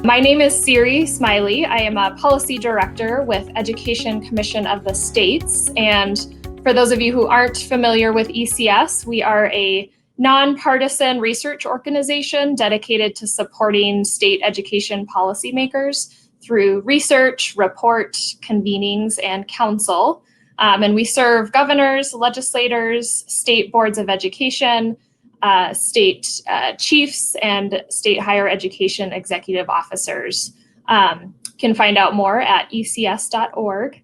My name is Siri Smiley. I am a policy director with Education Commission of the States. And for those of you who aren't familiar with ECS, we are a nonpartisan research organization dedicated to supporting state education policymakers through research, report, convenings, and counsel. And we serve governors, legislators, state boards of education, state chiefs, and state higher education executive officers. Can find out more at ecs.org.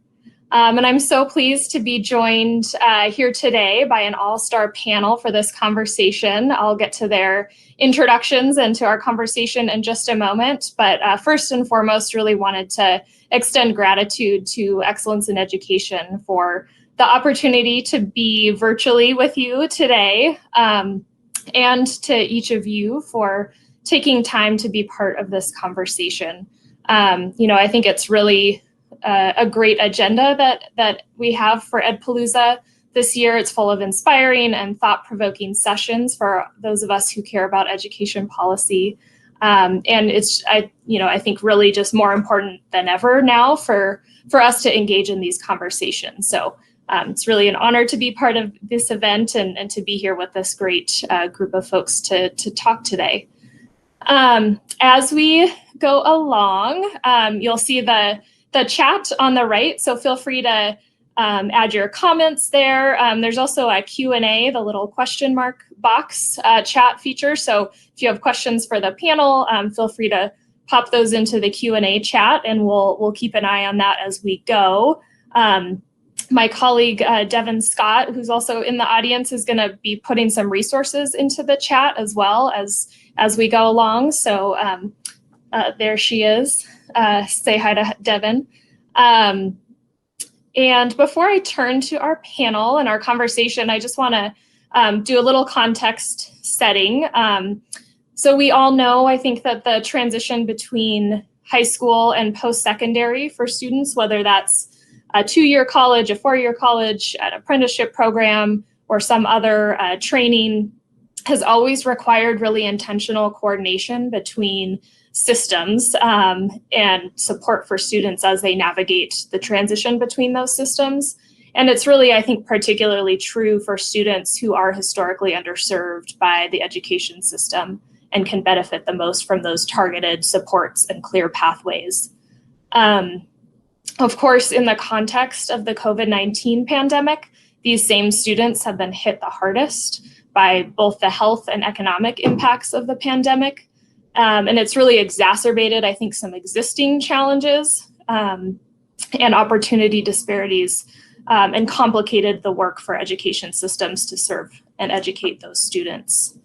And I'm so pleased to be joined here today by an all-star panel for this conversation. I'll get to their introductions and to our conversation in just a moment. But first and foremost, really wanted to extend gratitude to Excellence in Education for the opportunity to be virtually with you today, and to each of you for taking time to be part of this conversation. I think it's really a great agenda that we have for EdPalooza this year. It's full of inspiring and thought-provoking sessions for those of us who care about education policy. And it's, I think really just more important than ever now for us to engage in these conversations. So it's really an honor to be part of this event and to be here with this great group of folks to talk today. As we go along, you'll see the chat on the right, so feel free to add your comments there. There's also a Q&A, the little question mark box chat feature. So if you have questions for the panel, feel free to pop those into the Q&A chat, and we'll keep an eye on that as we go. My colleague, Devin Scott, who's also in the audience, is going to be putting some resources into the chat as well as we go along. So there she is. Say hi to Devin. And before I turn to our panel and our conversation, I just want to do a little context setting. So we all know, I think, that the transition between high school and post-secondary for students, whether that's a 2-year college, a 4-year college, an apprenticeship program, or some other training, has always required really intentional coordination between systems and support for students as they navigate the transition between those systems. And it's really, I think, particularly true for students who are historically underserved by the education system and can benefit the most from those targeted supports and clear pathways. Of course, in the context of the COVID-19 pandemic, these same students have been hit the hardest by both the health and economic impacts of the pandemic. And it's really exacerbated, I think, some existing challenges and opportunity disparities, and complicated the work for education systems to serve and educate those students.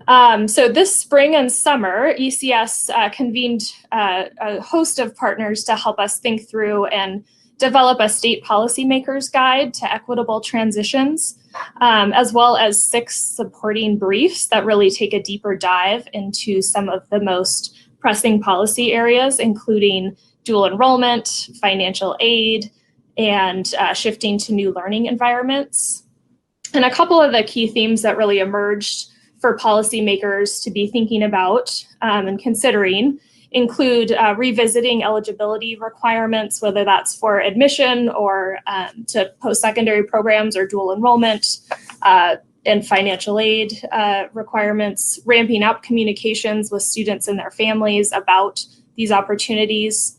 So this spring and summer, ECS convened a host of partners to help us think through and develop a state policymakers guide to equitable transitions, as well as 6 supporting briefs that really take a deeper dive into some of the most pressing policy areas, including dual enrollment, financial aid, and shifting to new learning environments. And a couple of the key themes that really emerged for policymakers to be thinking about and considering include revisiting eligibility requirements, whether that's for admission or to post-secondary programs or dual enrollment, and financial aid requirements, ramping up communications with students and their families about these opportunities,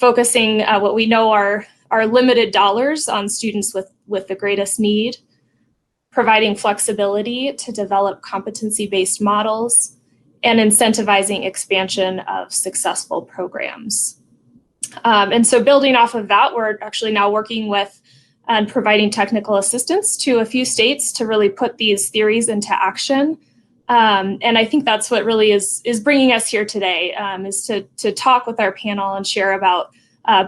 focusing what we know are limited dollars on students with the greatest need, providing flexibility to develop competency-based models, and incentivizing expansion of successful programs. And so building off of that, we're actually now working with and providing technical assistance to a few states to really put these theories into action. And I think that's what really is bringing us here today, is to talk with our panel and share about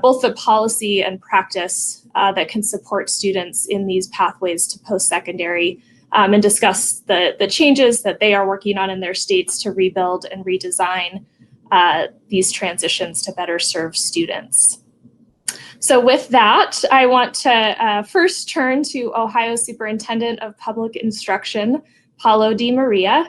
both the policy and practice that can support students in these pathways to post-secondary, and discuss the changes that they are working on in their states to rebuild and redesign these transitions to better serve students. So with that, I want to first turn to Ohio Superintendent of Public Instruction, Paulo DeMaria.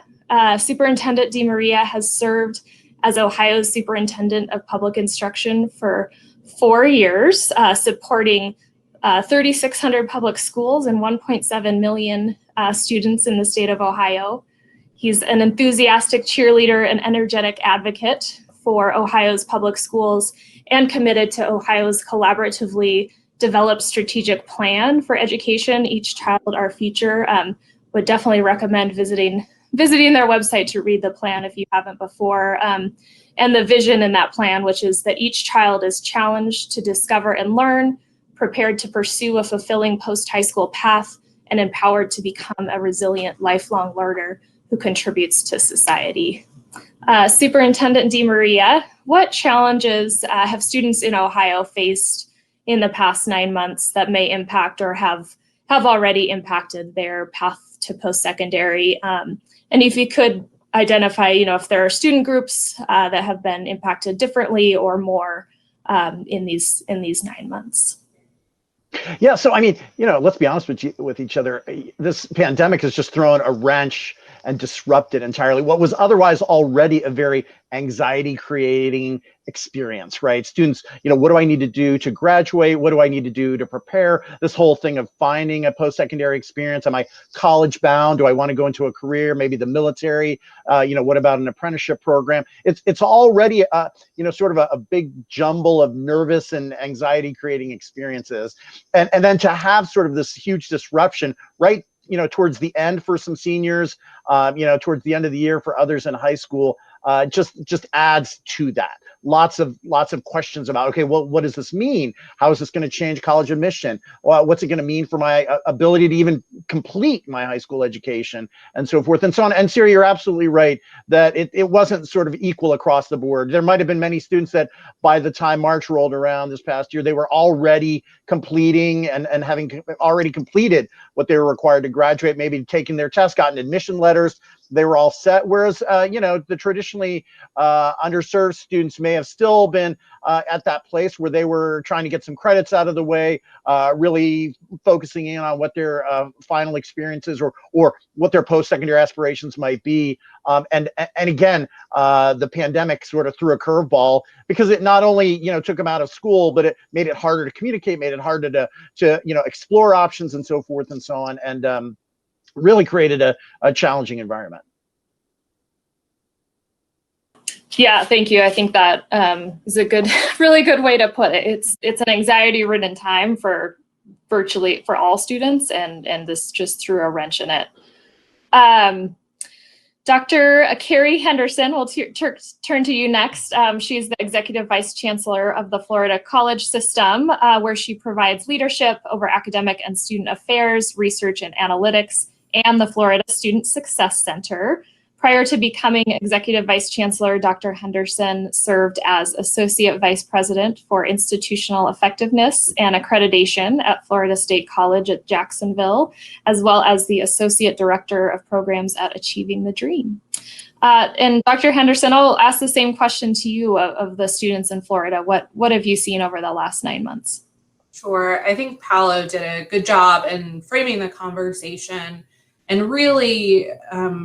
Superintendent DeMaria has served as Ohio's Superintendent of Public Instruction for 4 years, supporting 3,600 public schools and 1.7 million students in the state of Ohio. He's an enthusiastic cheerleader and energetic advocate for Ohio's public schools and committed to Ohio's collaboratively developed strategic plan for education, Each Child, Our Future. Would definitely recommend visiting their website to read the plan if you haven't before. And the vision in that plan, which is that each child is challenged to discover and learn, prepared to pursue a fulfilling post-high school path, and empowered to become a resilient lifelong learner who contributes to society. Superintendent DeMaria, what challenges have students in Ohio faced in the past 9 months that may impact or have already impacted their path to post-secondary? And if you could identify, if there are student groups that have been impacted differently or more in these 9 months. Yeah, so I mean, let's be honest with each other. This pandemic has just thrown a wrench and disrupted entirely what was otherwise already a very anxiety-creating experience, right? Students, what do I need to do to graduate? What do I need to do to prepare? This whole thing of finding a post-secondary experience. Am I college-bound? Do I want to go into a career, maybe the military? What about an apprenticeship program? It's already, sort of a big jumble of nervous and anxiety-creating experiences. And then to have sort of this huge disruption, right, towards the end for some seniors, towards the end of the year for others in high school, just adds to that. Lots of questions about, okay, well, what does this mean? How is this going to change college admission? Well, what's it going to mean for my ability to even complete my high school education, and so forth and so on? And Siri, you're absolutely right that it wasn't sort of equal across the board. There might have been many students that by the time March rolled around this past year, they were already completing and having already completed what they were required to graduate, maybe taking their test, gotten admission letters. They were all set, whereas, the traditionally underserved students may have still been at that place where they were trying to get some credits out of the way, really focusing in on what their final experiences or what their post-secondary aspirations might be. And again, the pandemic sort of threw a curveball because it not only, took them out of school, but it made it harder to communicate, made it harder to explore options and so forth and so on. And really created a challenging environment. Yeah, thank you. I think that is a really good way to put it. It's an anxiety-ridden time for virtually for all students, and this just threw a wrench in it. Dr. Carrie Henderson, we'll turn to you next. She's the Executive Vice Chancellor of the Florida College System, where she provides leadership over academic and student affairs, research and analytics, and the Florida Student Success Center. Prior to becoming Executive Vice Chancellor, Dr. Henderson served as Associate Vice President for Institutional Effectiveness and Accreditation at Florida State College at Jacksonville, as well as the Associate Director of Programs at Achieving the Dream. And Dr. Henderson, I'll ask the same question to you of the students in Florida. What have you seen over the last 9 months? Sure. I think Paolo did a good job in framing the conversation. And really,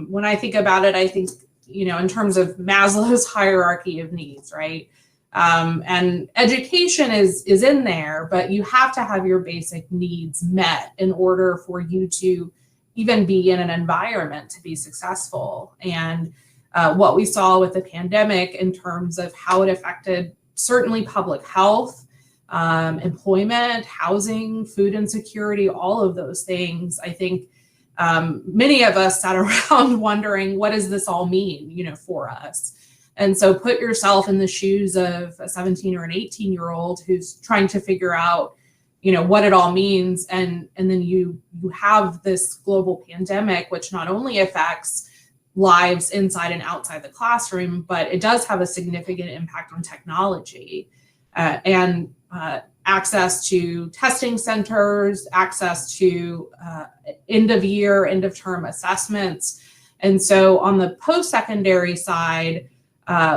when I think about it, I think, in terms of Maslow's hierarchy of needs, right? And education is in there, but you have to have your basic needs met in order for you to even be in an environment to be successful. And what we saw with the pandemic in terms of how it affected certainly public health, employment, housing, food insecurity, all of those things, I think many of us sat around wondering, what does this all mean, for us? And so put yourself in the shoes of a 17 or an 18-year-old who's trying to figure out, what it all means. And then you have this global pandemic, which not only affects lives inside and outside the classroom, but it does have a significant impact on technology and access to testing centers, access to end of year, end of term assessments. And so on the post-secondary side,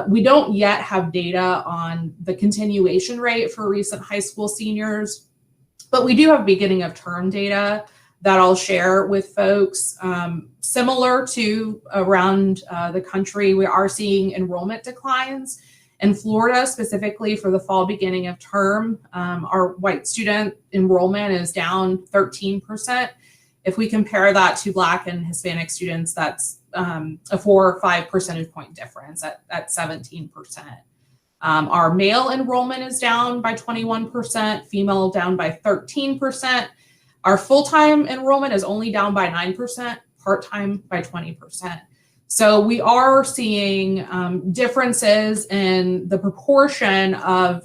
we don't yet have data on the continuation rate for recent high school seniors, but we do have beginning of term data that I'll share with folks. Similar to around the country, we are seeing enrollment declines. In Florida, specifically for the fall beginning of term, our white student enrollment is down 13%. If we compare that to Black and Hispanic students, that's a 4 or 5 percentage point difference at 17%. Our male enrollment is down by 21%, female down by 13%. Our full-time enrollment is only down by 9%, part-time by 20%. So we are seeing differences in the proportion of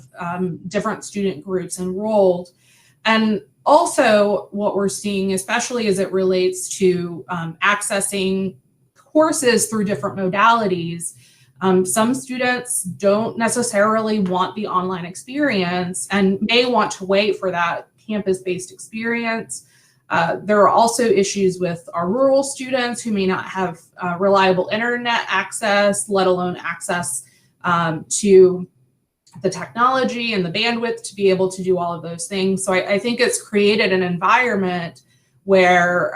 different student groups enrolled. And also what we're seeing, especially as it relates to accessing courses through different modalities, some students don't necessarily want the online experience and may want to wait for that campus-based experience. There are also issues with our rural students who may not have reliable internet access, let alone access to the technology and the bandwidth to be able to do all of those things. So I think it's created an environment where,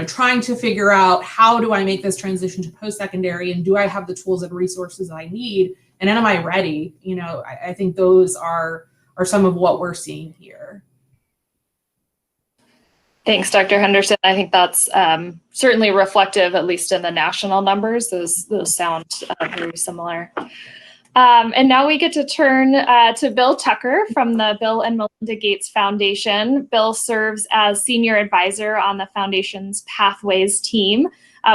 trying to figure out how do I make this transition to post-secondary, and do I have the tools and resources that I need, and am I ready? I think those are some of what we're seeing here. Thanks, Dr. Henderson. I think that's certainly reflective, at least in the national numbers. Those sound very similar. And now we get to turn to Bill Tucker from the Bill and Melinda Gates Foundation. Bill serves as senior advisor on the foundation's Pathways team,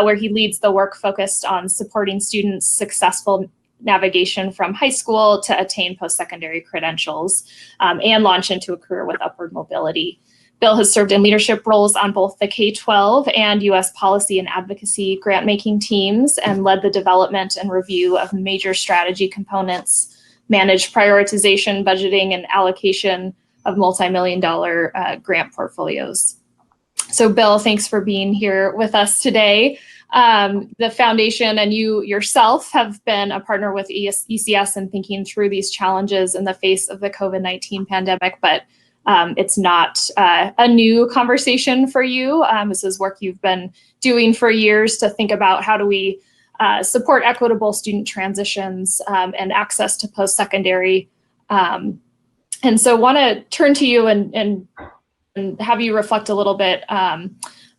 where he leads the work focused on supporting students' successful navigation from high school to attain post-secondary credentials and launch into a career with upward mobility. Bill has served in leadership roles on both the K-12 and U.S. policy and advocacy grant-making teams, and led the development and review of major strategy components, managed prioritization, budgeting, and allocation of multi-million-dollar grant portfolios. So Bill, thanks for being here with us today. The foundation and you yourself have been a partner with ECS in thinking through these challenges in the face of the COVID-19 pandemic, but it's not a new conversation for you. This is work you've been doing for years to think about how do we support equitable student transitions and access to post-secondary. And so want to turn to you and have you reflect a little bit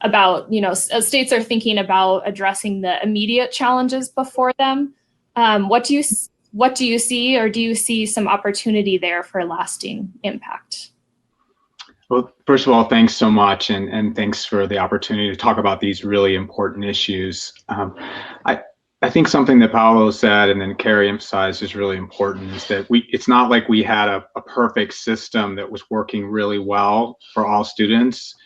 about, as states are thinking about addressing the immediate challenges before them, what do you see, or do you see some opportunity there for lasting impact? Well, first of all, thanks so much, and thanks for the opportunity to talk about these really important issues. I think something that Paolo said and then Carrie emphasized is really important, is that it's not like we had a perfect system that was working really well for all students.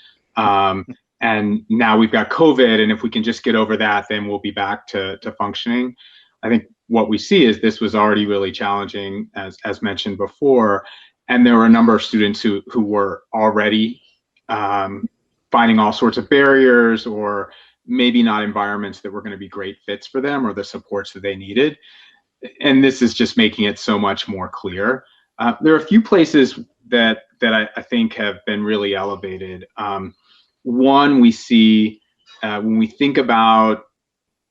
And now we've got COVID, and if we can just get over that, then we'll be back to functioning. I think what we see is this was already really challenging, as mentioned before. And there were a number of students who were already finding all sorts of barriers, or maybe not environments that were going to be great fits for them, or the supports that they needed. And this is just making it so much more clear. There are a few places that I think have been really elevated. One, we see when we think about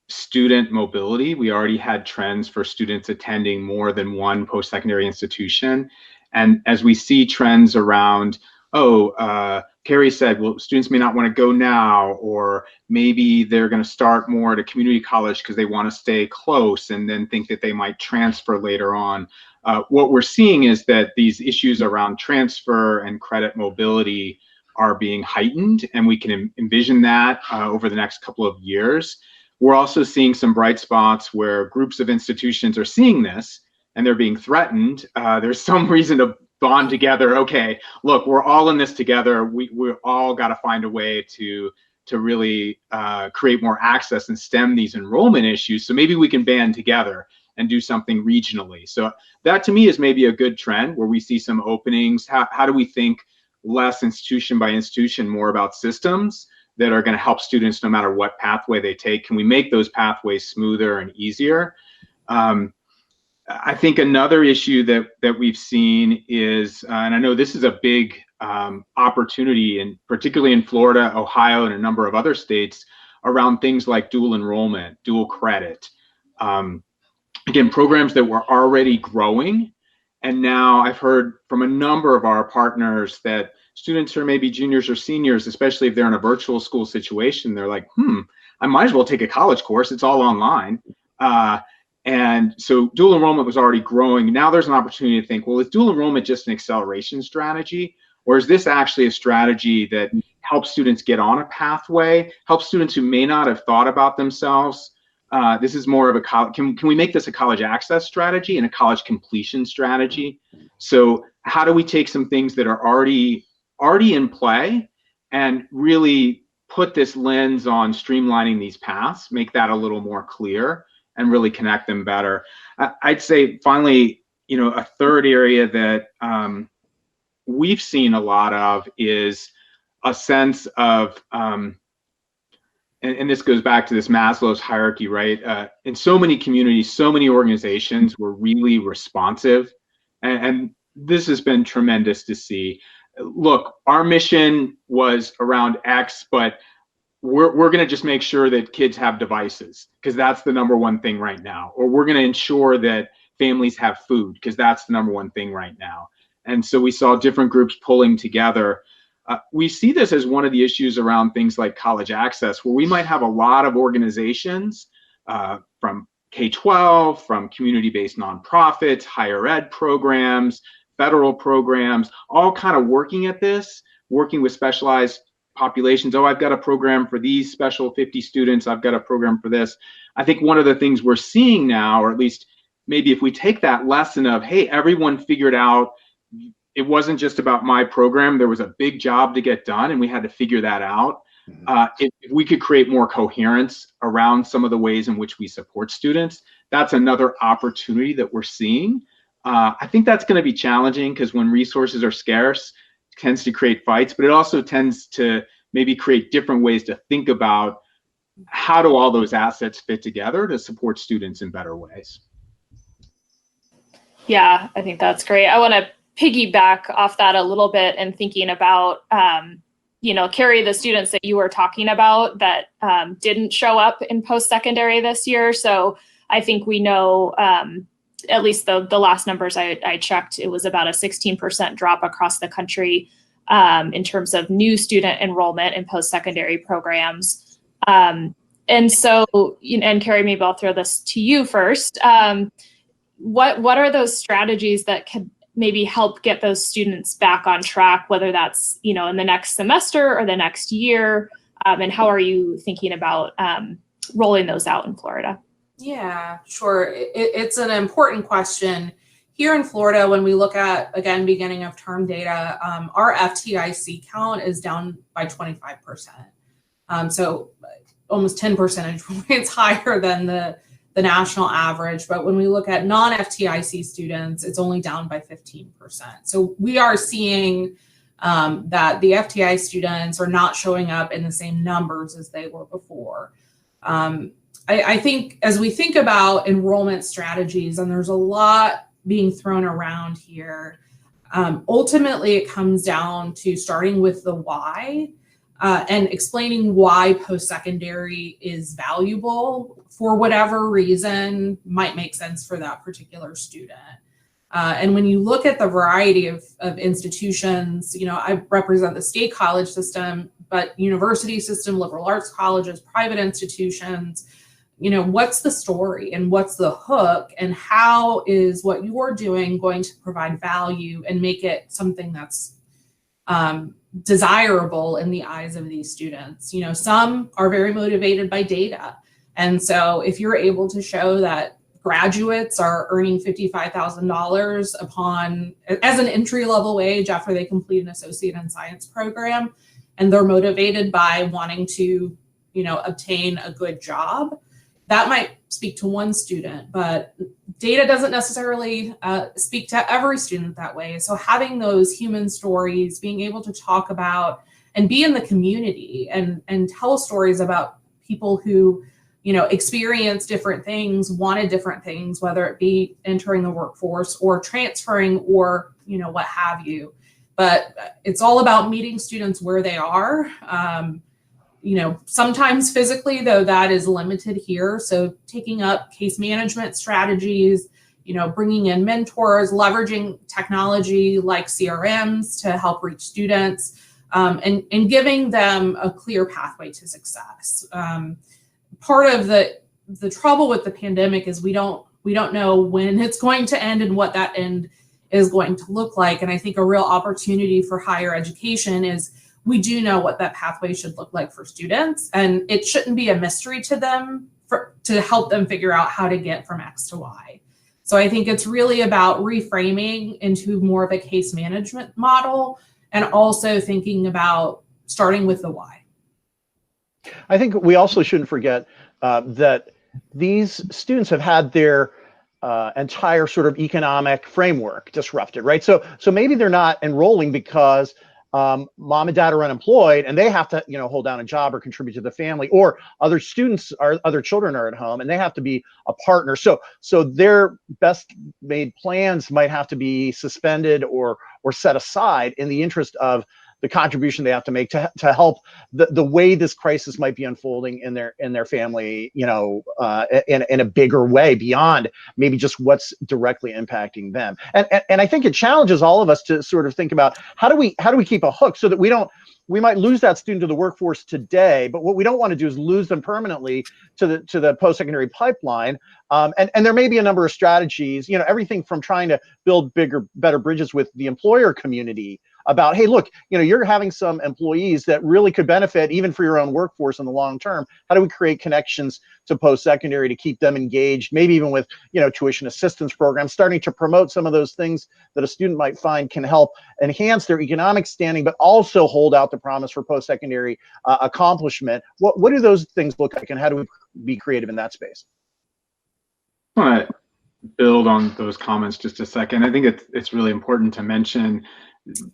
student mobility, we already had trends for students attending more than one post-secondary institution. And as we see trends around, Carrie said, well, students may not want to go now, or maybe they're going to start more at a community college because they want to stay close and then think that they might transfer later on. What we're seeing is that these issues around transfer and credit mobility are being heightened, and we can envision that over the next couple of years. We're also seeing some bright spots where groups of institutions are seeing this, and they're being threatened. There's some reason to bond together. Okay, look, we're all in this together. We're all got to find a way to really create more access and stem these enrollment issues. So maybe we can band together and do something regionally. So that to me is maybe a good trend where we see some openings. How do we think less institution by institution, more about systems that are going to help students no matter what pathway they take? Can we make those pathways smoother and easier? I think another issue that we've seen is, and I know this is a big opportunity, and particularly in Florida, Ohio, and a number of other states, around things like dual enrollment, dual credit. Again, programs that were already growing. And now I've heard from a number of our partners that students who are maybe juniors or seniors, especially if they're in a virtual school situation, they're like, I might as well take a college course. It's all online. And so dual enrollment was already growing. Now there's an opportunity to think, well, is dual enrollment just an acceleration strategy? Or is this actually a strategy that helps students get on a pathway, helps students who may not have thought about themselves? This is more of a college, can we make this a college access strategy and a college completion strategy? So how do we take some things that are already in play and really put this lens on streamlining these paths, make that a little more clear, and really connect them better? I'd say finally, a third area that we've seen a lot of is a sense of, and this goes back to this Maslow's hierarchy, right? In so many communities, so many organizations were really responsive, and this has been tremendous to see. Look, our mission was around X, but we're going to just make sure that kids have devices because that's the number one thing right now. Or we're going to ensure that families have food because that's the number one thing right now. And so we saw different groups pulling together. We see this as one of the issues around things like college access, where we might have a lot of organizations from K-12, from community-based nonprofits, higher ed programs, federal programs, all kind of working at this, working with specialized populations. Oh, I've got a program for these special 50 students. I've got a program for this. I think one of the things we're seeing now, or at least maybe if we take that lesson of, hey, everyone figured out it wasn't just about my program, there was a big job to get done and we had to figure that out. If we could create more coherence around some of the ways in which we support students, that's another opportunity that we're seeing. I think that's going to be challenging because when resources are scarce, it tends to create fights, but it also tends to maybe create different ways to think about how do all those assets fit together to support students in better ways. Yeah, I think that's great. I want to piggyback off that a little bit and thinking about, Carrie, the students that you were talking about that didn't show up in post-secondary this year. So I think we know, at least the last numbers I checked, it was about a 16% drop across the country in terms of new student enrollment in post-secondary programs. And so, and Carrie, maybe I'll throw this to you first. What are those strategies that could maybe help get those students back on track, whether that's, in the next semester or the next year? And how are you thinking about rolling those out in Florida? Yeah, sure. It's an important question. Here in Florida, when we look at, again, beginning of term data, our FTIC count is down by 25%. So almost 10 percentage points higher than the national average. But when we look at non-FTIC students, it's only down by 15%. So we are seeing that the FTI students are not showing up in the same numbers as they were before. I think as we think about enrollment strategies, and there's a lot being thrown around here, ultimately it comes down to starting with the why and explaining why post-secondary is valuable for whatever reason might make sense for that particular student. And when you look at the variety of institutions, I represent the state college system, but university system, liberal arts colleges, private institutions, what's the story and what's the hook and how is what you're doing going to provide value and make it something that's desirable in the eyes of these students. Some are very motivated by data. And so if you're able to show that graduates are earning $55,000 as an entry-level wage after they complete an associate in science program, and they're motivated by wanting to, obtain a good job, that might speak to one student, but data doesn't necessarily speak to every student that way. So having those human stories, being able to talk about and be in the community and tell stories about people who, experience different things, wanted different things, whether it be entering the workforce or transferring or, what have you. but it's all about meeting students where they are. Sometimes physically, though that is limited here. So taking up case management strategies, bringing in mentors, leveraging technology like CRMs to help reach students, and giving them a clear pathway to success. Part of the trouble with the pandemic is we don't know when it's going to end and what that end is going to look like. And I think a real opportunity for higher education is we do know what that pathway should look like for students, and it shouldn't be a mystery to them to help them figure out how to get from X to Y. So I think it's really about reframing into more of a case management model, and also thinking about starting with the why. I think we also shouldn't forget that these students have had their entire sort of economic framework disrupted, right? So maybe they're not enrolling because mom and dad are unemployed and they have to, hold down a job or contribute to the family, or other children are at home and they have to be a partner. So their best made plans might have to be suspended or set aside in the interest of the contribution they have to make to help the way this crisis might be unfolding in their family, in a bigger way beyond maybe just what's directly impacting them. And I think it challenges all of us to sort of think about how do we keep a hook so that we might lose that student to the workforce today, but what we don't want to do is lose them permanently to the post-secondary pipeline. And there may be a number of strategies, everything from trying to build better bridges with the employer community about, hey, look, you're having some employees that really could benefit even for your own workforce in the long term. How do we create connections to post-secondary to keep them engaged, maybe even with, tuition assistance programs, starting to promote some of those things that a student might find can help enhance their economic standing, but also hold out the promise for post-secondary accomplishment. What do those things look like, and how do we be creative in that space? I want to build on those comments just a second. I think it's really important to mention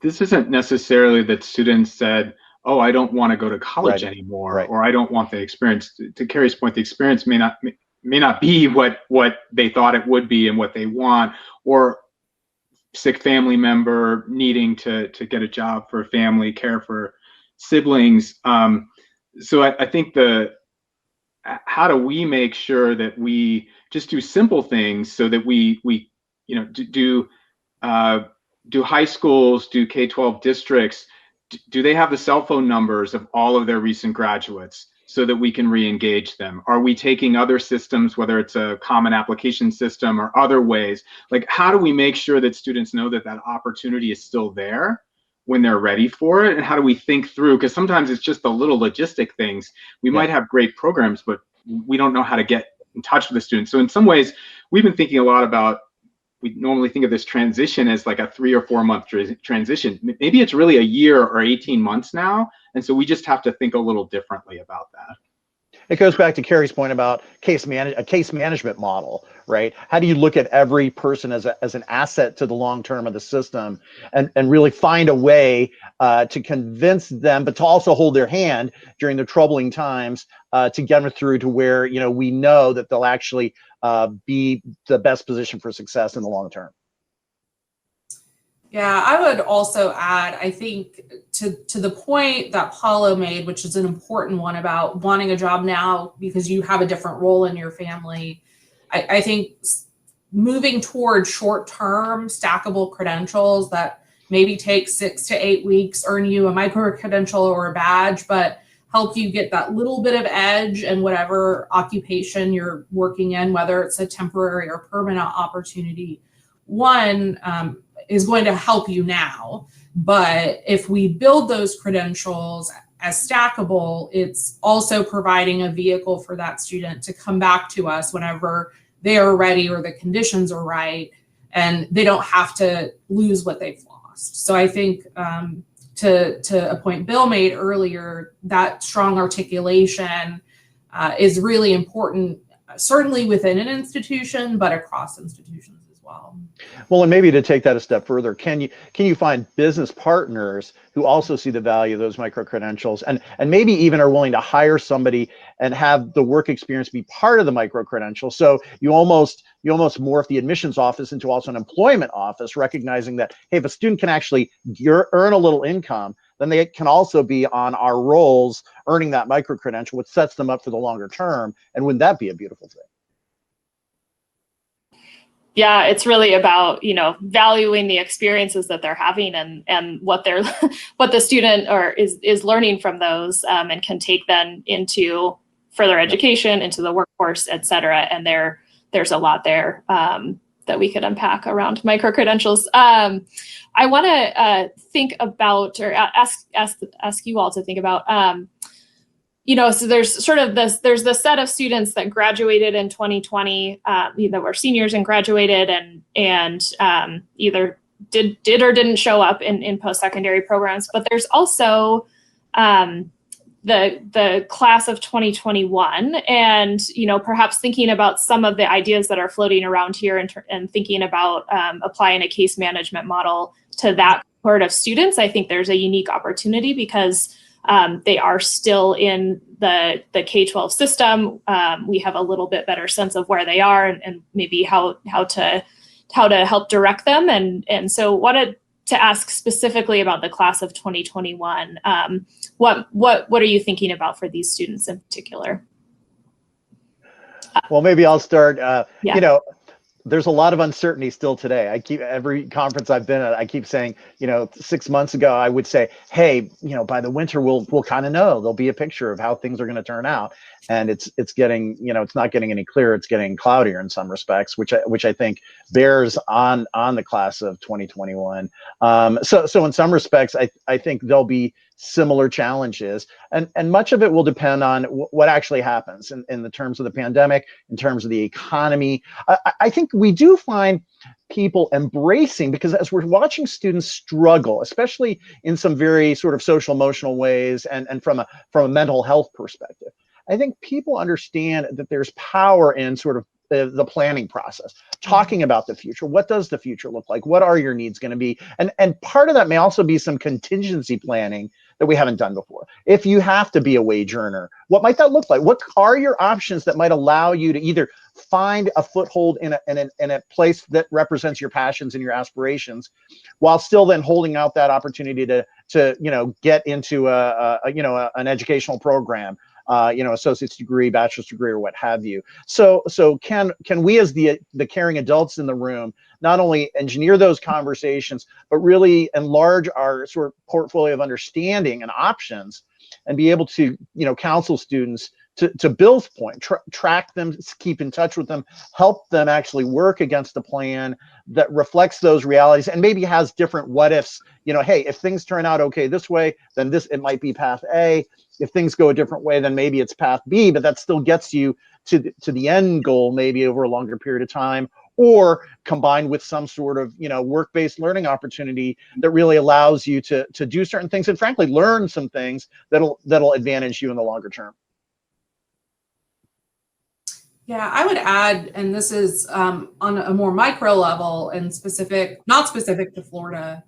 this isn't necessarily that students said, oh, I don't want to go to college anymore, or I don't want the experience. To Carrie's point, the experience may not be what they thought it would be and what they want, or sick family member needing to get a job for family, care for siblings. So I think how do we make sure that we just do simple things so that we do high schools, do K-12 districts, do they have the cell phone numbers of all of their recent graduates so that we can re-engage them? Are we taking other systems, whether it's a common application system or other ways? Like, how do we make sure that students know that opportunity is still there when they're ready for it? And how do we think through, because sometimes it's just the little logistic things. We might have great programs, but we don't know how to get in touch with the students. So in some ways, we've been thinking a lot about, we normally think of this transition as like a 3 or 4 month transition. Maybe it's really a year or 18 months now. And so we just have to think a little differently about that. It goes back to Carrie's point about a case management model, right? How do you look at every person as an asset to the long term of the system, and really find a way to convince them, but to also hold their hand during the troubling times to get them through to where we know that they'll actually be the best position for success in the long term. Yeah, I would also add, I think, to the point that Paulo made, which is an important one about wanting a job now because you have a different role in your family. I think moving toward short-term stackable credentials that maybe take 6 to 8 weeks, earn you a micro-credential or a badge, but help you get that little bit of edge in whatever occupation you're working in, whether it's a temporary or permanent opportunity. One, is going to help you now. But if we build those credentials as stackable, it's also providing a vehicle for that student to come back to us whenever they are ready or the conditions are right, and they don't have to lose what they've lost. So I think to a point Bill made earlier, that strong articulation is really important, certainly within an institution, but across institutions as well. well. Well, and maybe to take that a step further, can you find business partners who also see the value of those micro credentials, and maybe even are willing to hire somebody and have the work experience be part of the micro credential? So you almost morph the admissions office into also an employment office, recognizing that, hey, if a student can actually earn a little income, then they can also be on our rolls earning that micro credential, which sets them up for the longer term. And wouldn't that be a beautiful thing? Yeah, it's really about, valuing the experiences that they're having and what what the student is learning from those, and can take then into further education, into the workforce, et cetera. And there's a lot there that we could unpack around micro credentials. I want to think about, or ask you all to think about, so there's sort of there's the set of students that graduated in 2020, that were seniors and graduated and either did or didn't show up in post-secondary programs. But there's also the class of 2021, and perhaps thinking about some of the ideas that are floating around here, and thinking about applying a case management model to that cohort of students. I think there's a unique opportunity because they are still in the K-12 system. We have a little bit better sense of where they are and maybe how to help direct them. And so wanted to ask specifically about the class of 2021. What are you thinking about for these students in particular? Well, maybe I'll start. Yeah. There's a lot of uncertainty still today. Every conference I've been at, I keep saying, 6 months ago, I would say, hey, by the winter, we'll kind of know. There'll be a picture of how things are going to turn out. And it's getting, it's not getting any clearer. It's getting cloudier in some respects, which I think bears on the class of 2021. So in some respects, I think there'll be similar challenges, and much of it will depend on what actually happens in the terms of the pandemic, in terms of the economy. I think we do find people embracing, because as we're watching students struggle, especially in some very sort of social emotional ways, and from a mental health perspective, I think people understand that there's power in sort of the planning process, talking about the future. What does the future look like? What are your needs going to be? And part of that may also be some contingency planning that we haven't done before. If you have to be a wage earner, what might that look like? What are your options that might allow you to either find a foothold in a place that represents your passions and your aspirations, while still then holding out that opportunity to get into an educational program, associate's degree, bachelor's degree, or what have you. So can we, as the caring adults in the room, not only engineer those conversations, but really enlarge our sort of portfolio of understanding and options, and be able to counsel students to Bill's point, track them, keep in touch with them, help them actually work against a plan that reflects those realities, and maybe has different what ifs. Hey, if things turn out okay this way, then it might be path A. If things go a different way, then maybe it's path B, but that still gets you to the end goal, maybe over a longer period of time, or combined with some sort of work-based learning opportunity that really allows you to do certain things, and frankly learn some things that'll advantage you in the longer term. Yeah, I would add, and this is on a more micro level and not specific to Florida,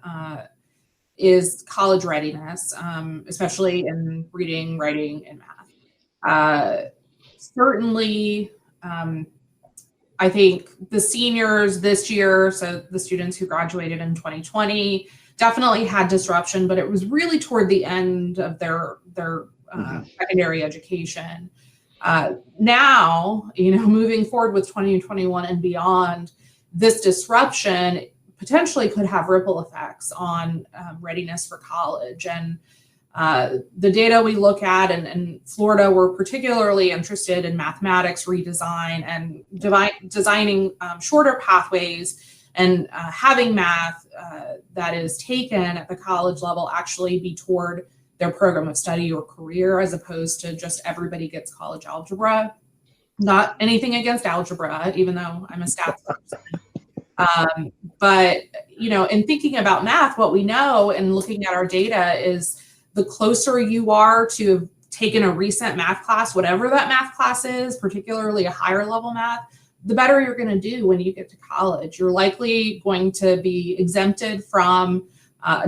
is college readiness, especially in reading, writing, and math. Certainly, I think the seniors this year, so the students who graduated in 2020, definitely had disruption, but it was really toward the end of their secondary education. Now, moving forward with 2021 and beyond, this disruption potentially could have ripple effects on readiness for college. And the data we look at in Florida, we're particularly interested in mathematics redesign and designing shorter pathways, and having math that is taken at the college level actually be toward their program of study or career, as opposed to just everybody gets college algebra. Not anything against algebra, even though I'm a stats person. But, in thinking about math, what we know and looking at our data is the closer you are to have taken a recent math class, whatever that math class is, particularly a higher level math, the better you're going to do when you get to college. You're likely going to be exempted from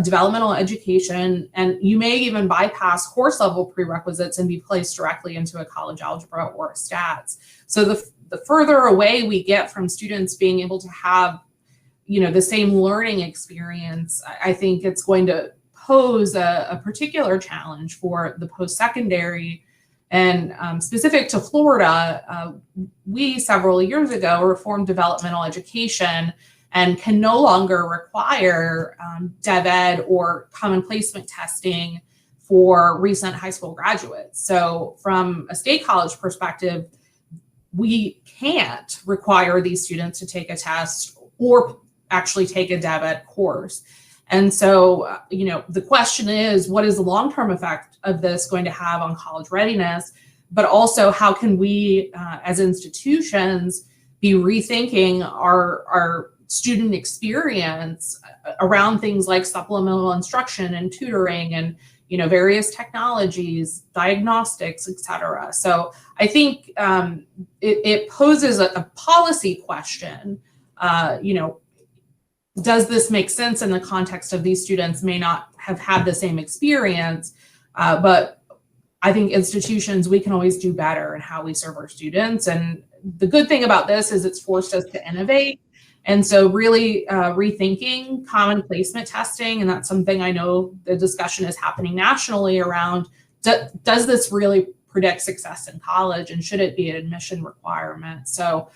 developmental education, and you may even bypass course level prerequisites and be placed directly into a college algebra or a stats. So the further away we get from students being able to have, the same learning experience, I think it's going to pose a particular challenge for the post-secondary. And specific to Florida, we several years ago reformed developmental education and can no longer require dev ed or common placement testing for recent high school graduates. So from a state college perspective, we can't require these students to take a test or actually take a dev ed course. And so, the question is, what is the long-term effect of this going to have on college readiness? But also, how can we, as institutions, be rethinking our student experience around things like supplemental instruction and tutoring and, various technologies, diagnostics, et cetera. So I think it poses a policy question, does this make sense in the context of these students may not have had the same experience, but I think institutions, we can always do better in how we serve our students. And the good thing about this is it's forced us to innovate. And so really rethinking common placement testing, and that's something I know the discussion is happening nationally around, does this really predict success in college, and should it be an admission requirement? So,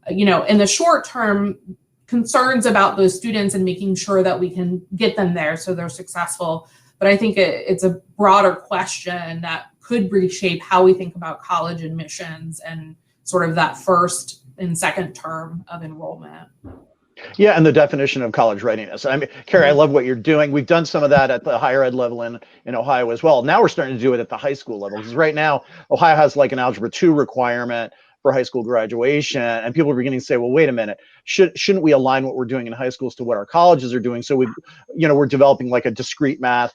in the short term, concerns about those students and making sure that we can get them there so they're successful. But I think it's a broader question that could reshape how we think about college admissions and sort of that first and second term of enrollment. Yeah, and the definition of college readiness. I mean, Carrie, I love what you're doing. We've done some of that at the higher ed level in Ohio as well. Now we're starting to do it at the high school level, because right now Ohio has like an Algebra 2 requirement for high school graduation, and people are beginning to say, well, wait a minute, shouldn't we align what we're doing in high schools to what our colleges are doing? So we're developing like a discrete math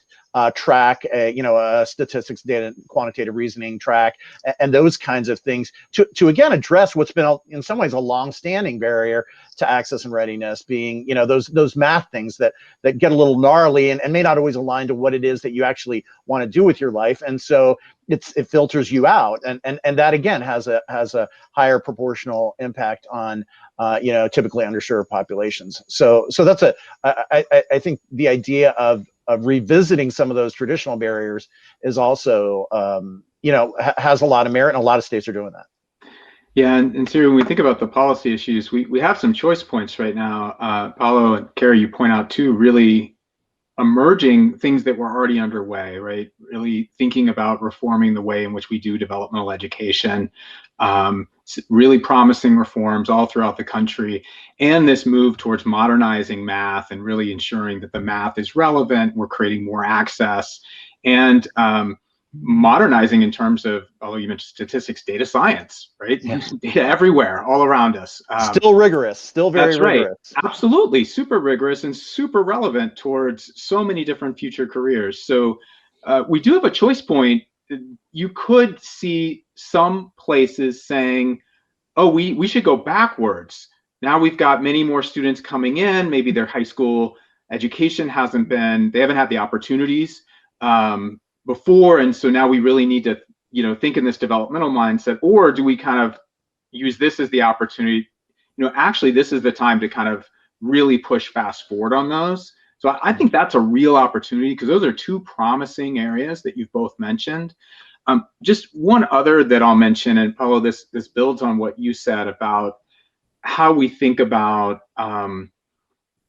track, a statistics, data, quantitative reasoning track, and those kinds of things to again address what's been in some ways a long-standing barrier to access and readiness, being those math things that get a little gnarly and may not always align to what it is that you actually want to do with your life, and so it filters you out, and that again has a higher proportional impact on typically underserved populations. So that's I think the idea of revisiting some of those traditional barriers is also has a lot of merit, and a lot of states are doing that. Yeah, and so when we think about the policy issues, we have some choice points right now. Paolo and Carrie, you point out two really emerging things that were already underway, right? Really thinking about reforming the way in which we do developmental education, really promising reforms all throughout the country, and this move towards modernizing math and really ensuring that the math is relevant. We're creating more access, and modernizing in terms of, although you mentioned statistics, data science, right? Yeah. Data everywhere, all around us. Still rigorous, still very rigorous. Right. Absolutely, super rigorous and super relevant towards so many different future careers. So we do have a choice point. You could see some places saying, oh, we should go backwards. Now we've got many more students coming in, maybe their high school education they haven't had the opportunities before, and so now we really need to think in this developmental mindset. Or do we kind of use this as the opportunity, actually this is the time to kind of really push fast forward on those. So I think that's a real opportunity, because those are two promising areas that you've both mentioned. Just one other that I'll mention, and Paolo, this builds on what you said about how we think about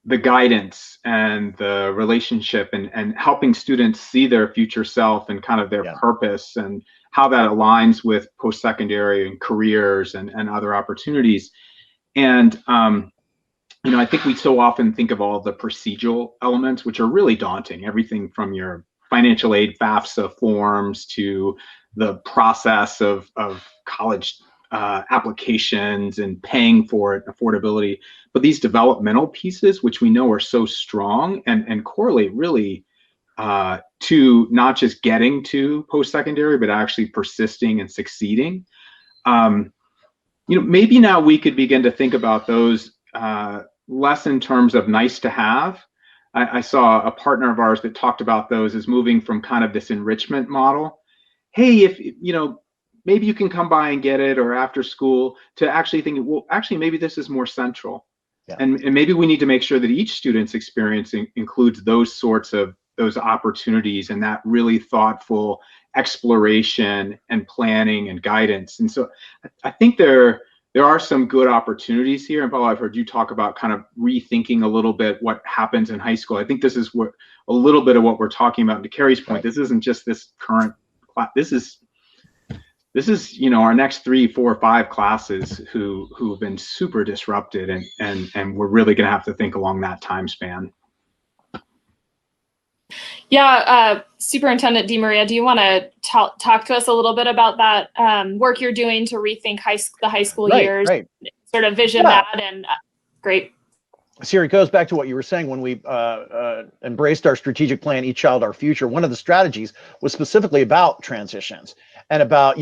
the guidance and the relationship and helping students see their future self and kind of their purpose, and how that aligns with post-secondary and careers and other opportunities. And I think we so often think of all the procedural elements, which are really daunting, everything from your financial aid FAFSA forms to the process of college applications and paying for it, affordability. But these developmental pieces, which we know are so strong and correlate really to not just getting to post-secondary, but actually persisting and succeeding. maybe now we could begin to think about those less in terms of nice to have. I saw a partner of ours that talked about those as moving from kind of this enrichment model. Hey, if maybe you can come by and get it, or after school, to actually thinking, well, actually, maybe this is more central. Yeah. And maybe we need to make sure that each student's experience includes those opportunities and that really thoughtful exploration and planning and guidance. And so I think there are some good opportunities here. And Paul, I've heard you talk about kind of rethinking a little bit what happens in high school. I think this is a little bit of what we're talking about. And to Carrie's point, this isn't just this current class. This is our next 3, 4, 5 classes who've been super disrupted, and we're really going to have to think along that time span. Yeah, Superintendent DeMaria, do you want to talk to us a little bit about that work you're doing to rethink the high school years, sort of vision that, and great. Siri, it goes back to what you were saying when we embraced our strategic plan, Each Child, Our Future. One of the strategies was specifically about transitions and about,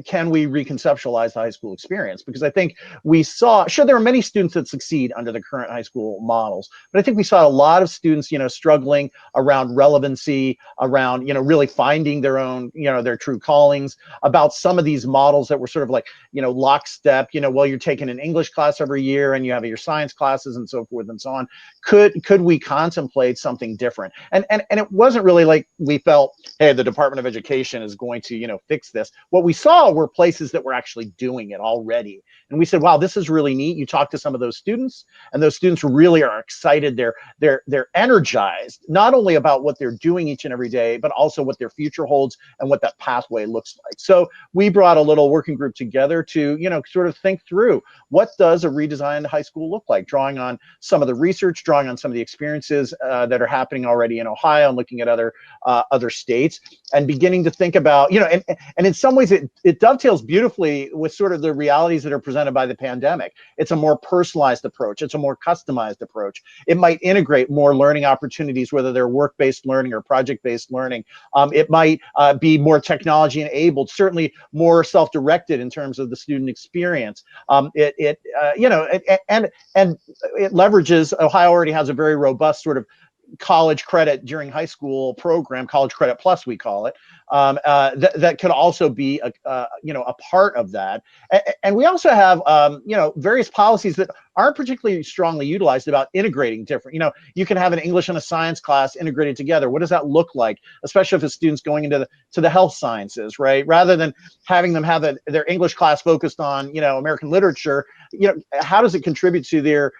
can we reconceptualize the high school experience? Because I think we saw, sure, there are many students that succeed under the current high school models, but I think we saw a lot of students, struggling around relevancy, around, really finding their own, their true callings, about some of these models that were sort of like, lockstep, well, you're taking an English class every year and you have your science classes and so forth and so on. Could we contemplate something different? And it wasn't really like we felt, hey, the Department of Education is going to, fix this. What we saw were places that were actually doing it already. And we said, wow, this is really neat. You talk to some of those students, and those students really are excited. They're energized, not only about what they're doing each and every day, but also what their future holds and what that pathway looks like. So we brought a little working group together to, sort of think through, what does a redesigned high school look like? Drawing on some of the research, drawing on some of the experiences that are happening already in Ohio, and looking at other states, and beginning to think about, and in some ways it dovetails beautifully with sort of the realities that are presented by the pandemic. It's a more personalized approach. It's a more customized approach. It might integrate more learning opportunities, whether they're work-based learning or project-based learning. It might be more technology enabled, certainly more self-directed in terms of the student experience. And it leverages, Ohio already has a very robust sort of college credit during high school program, College Credit Plus, we call it, that could also be a part of that. And we also have various policies that aren't particularly strongly utilized about integrating different, you can have an English and a science class integrated together. What does that look like, especially if a student's going into the health sciences, right? Rather than having them have their English class focused on American literature, how does it contribute to their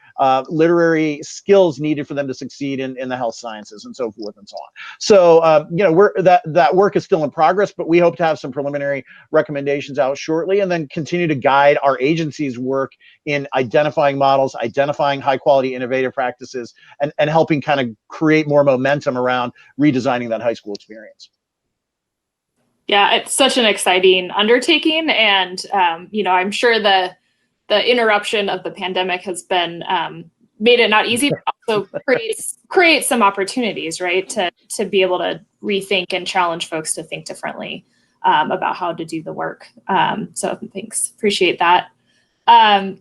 literary skills needed for them to succeed in the health sciences and so forth and so on. So that work is still in progress, but we hope to have some preliminary recommendations out shortly, and then continue to guide our agency's work in identifying models, identifying high quality innovative practices, and helping kind of create more momentum around redesigning that high school experience. Yeah, it's such an exciting undertaking, and I'm sure the interruption of the pandemic has been made it not easy, but also creates some opportunities, right, to be able to rethink and challenge folks to think differently about how to do the work. So thanks, appreciate that.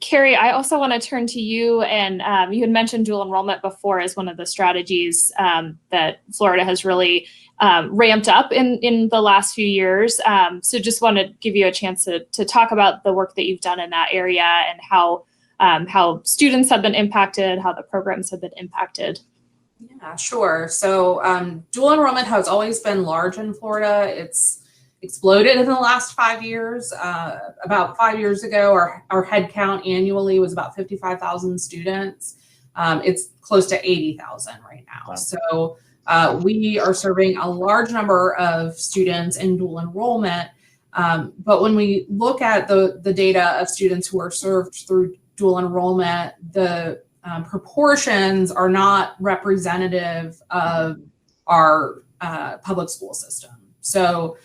Carrie, I also want to turn to you, and you had mentioned dual enrollment before as one of the strategies that Florida has really ramped up in the last few years. So just want to give you a chance to talk about the work that you've done in that area, and how students have been impacted, how the programs have been impacted. Yeah, sure. So dual enrollment has always been large in Florida. It's exploded in the last 5 years. About 5 years ago, our head count annually was about 55,000 students. It's close to 80,000 right now. Wow. So we are serving a large number of students in dual enrollment. But when we look at the data of students who are served through dual enrollment, the proportions are not representative of our public school system. So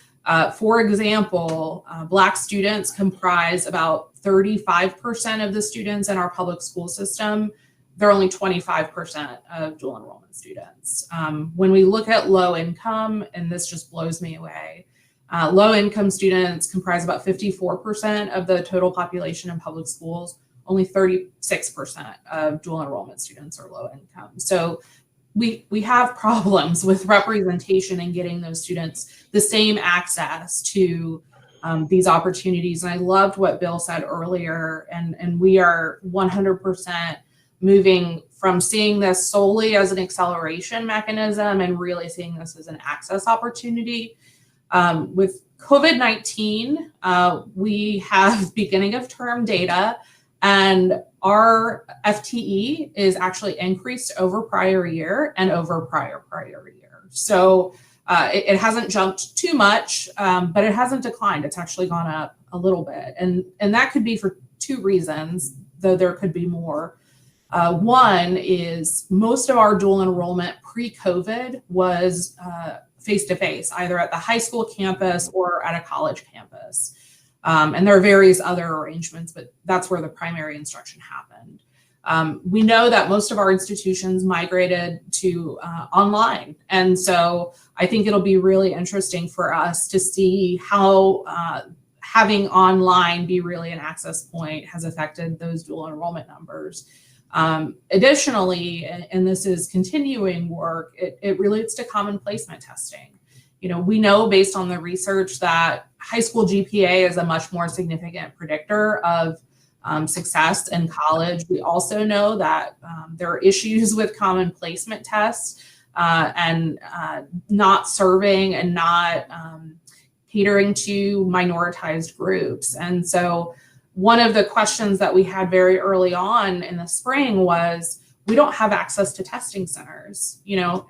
for example, Black students comprise about 35% of the students in our public school system. They're only 25% of dual enrollment students. When we look at low income, and this just blows me away, Low-income students comprise about 54% of the total population in public schools. Only 36% of dual enrollment students are low income. So we have problems with representation and getting those students the same access to these opportunities. And I loved what Bill said earlier, and we are 100% moving from seeing this solely as an acceleration mechanism and really seeing this as an access opportunity. With COVID-19, we have beginning of term data, and our FTE is actually increased over prior year and over prior year. So it hasn't jumped too much, but it hasn't declined. It's actually gone up a little bit. And that could be for two reasons, though there could be more. One is most of our dual enrollment pre-COVID was face-to-face, either at the high school campus or at a college campus. And there are various other arrangements, but that's where the primary instruction happened. We know that most of our institutions migrated to online. And so I think it'll be really interesting for us to see how having online be really an access point has affected those dual enrollment numbers. Additionally, and this is continuing work, it relates to common placement testing. You know, we know based on the research that high school GPA is a much more significant predictor of success in college. We also know that there are issues with common placement tests and not serving and not catering to minoritized groups. And so one of the questions that we had very early on in the spring was, we don't have access to testing centers. You know,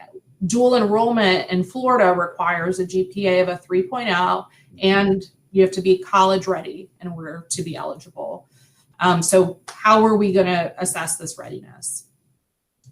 dual enrollment in Florida requires a GPA of a 3.0, and you have to be college ready in order to be eligible. So how are we going to assess this readiness?